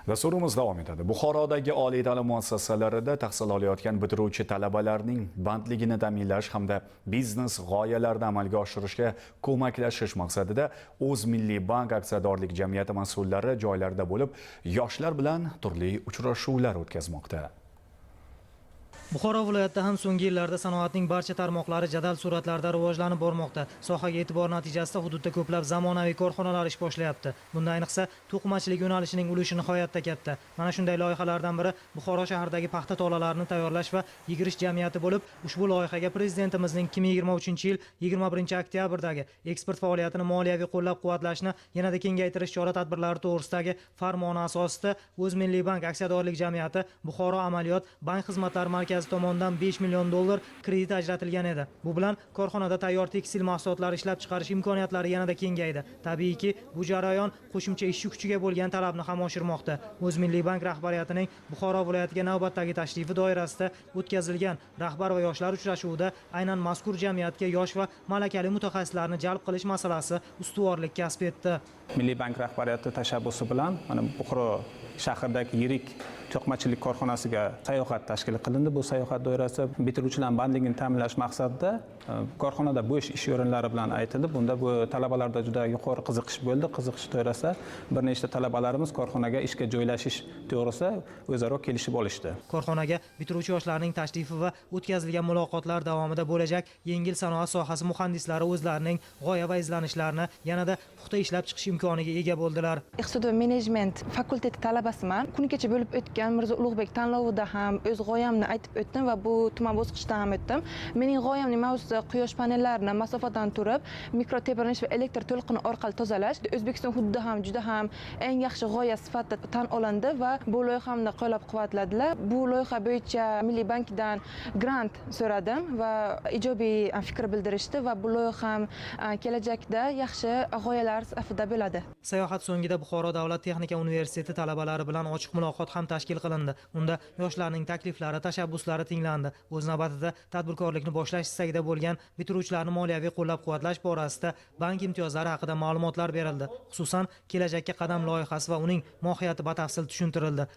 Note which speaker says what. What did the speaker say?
Speaker 1: Dasturimiz davom etadi. Buxorodagi oliy ta'lim muassasalarida tahsil olayotgan bitiruvchi talabalarning bandligini ta'minlash hamda biznes g'oyalarini amalga oshirishga ko'maklashish maqsadida O'zmilliy bank aksiyadorlik jamiyati mas'ullari joylarda bo'lib, yoshlar bilan turli uchrashuvlar o'tkazmoqda.
Speaker 2: Buxoro viloyatida ham so'nggi yillarda sanoatning barcha tarmoqlari jadal sur'atlarda rivojlanib bormoqda. Sohaga e'tibor natijasida hududda ko'plab zamonaviy korxonalar ish boshlayapti. Bunda ayniqsa to'qimachilik yo'nalishining ulushi nihoyatda katta. Mana shunday loyihalardan biri Buxoro shahridagi paxta tolalarini tayyorlash va yigirish jamiyati bo'lib, ushbu loyihaga prezidentimizning 2023-yil 21-oktyabrdagi eksport faoliyatini moliyaviy qo'llab-quvvatlashni yanada kengaytirish chora-tadbirlari to'g'risidagi farmoni asosida O'zmilliy bank aksiyadorlik jamiyati Buxoro amaliyot bank xizmatlari markazi tomonidan $5 million kredit ajratilgan edi. Bu bilan korxonada tayyor tekstil mahsulotlari ishlab chiqarish imkoniyatlari yanada kengaydi. Tabiiyki, bu jarayon qo'shimcha ishchi kuchiga bo'lgan talabni ham oshirmoqda. O'zmilliy bank rahbariyatining Buxoro viloyatiga navbatdagi tashrifi doirasida o'tkazilgan rahbar va yoshlar uchrashuvida aynan mazkur jamiyatga yosh va malakali mutaxassislarni jalb qilish masalasi ustuvorlik kasb etdi.
Speaker 3: Milliy bank rahbariyati tashabbusi bilan mana Buxoro shahridagi yirik to'qimachilik korxonasiga sayohat tashkil qilindi. Bu sayohat doirasida bitiruvchilar bandligini ta'minlash maqsadida korxonada bo'sh ish o'rinlari bilan aytildi. Bunda bu talabalarda juda yuqori qiziqish bo'ldi. Qiziqish doirasida bir nechta talabalarimiz korxonaga ishga joylashish to'g'risida o'zaro kelishib olishdi.
Speaker 2: Korxonaga bitiruvchi yoshlarning tashrifi va o'tkazilgan muloqotlar davomida bo'lajak yengil sanoat sohasi muhandislari o'zlarining g'oya va izlanishlarini yanada puxta ishlab chiqish imkoniga ega bo'ldilar.
Speaker 4: Iqtisod va menejment fakulteti talabasiman. Kun kecha bo'lib o'tgan Mirzo Ulug'bek tanlovida ham o'z g'oyamni aytib o'tdim va bu tuman bosqichda ham o'tdim. Mening g'oyamning mavzusi quyosh panellarini masofadan turib, mikrotebiranish va elektr to'lqini orqali tozalash. O'zbekiston hududida ham juda ham eng yaxshi g'oya sifatida tan olindi va bu loyihamni qo'llab-quvvatladilar. Bu loyiha bo'yicha Milliy bankdan grant so'radim va ijobiy fikr bildirishdi va bu loyiham kelajakda yaxshi g'oyalar safida bo'ladi.
Speaker 2: Sayohat so'ngida Buxoro davlat texnika universiteti talabalari bilan ochiq muloqot ham tashkil qilindi. Unda yoshlarning takliflari, tashabbuslari tinglandi. O'z navbatida tadbirkorlikni boshlash istagida bo'lgan bitiruvchilarni moliyaviy qo'llab-quvvatlash borasida bank imtiyozlari haqida ma'lumotlar berildi. Xususan, kelajakka qadam loyihasi va uning mohiyati batafsil tushuntirildi.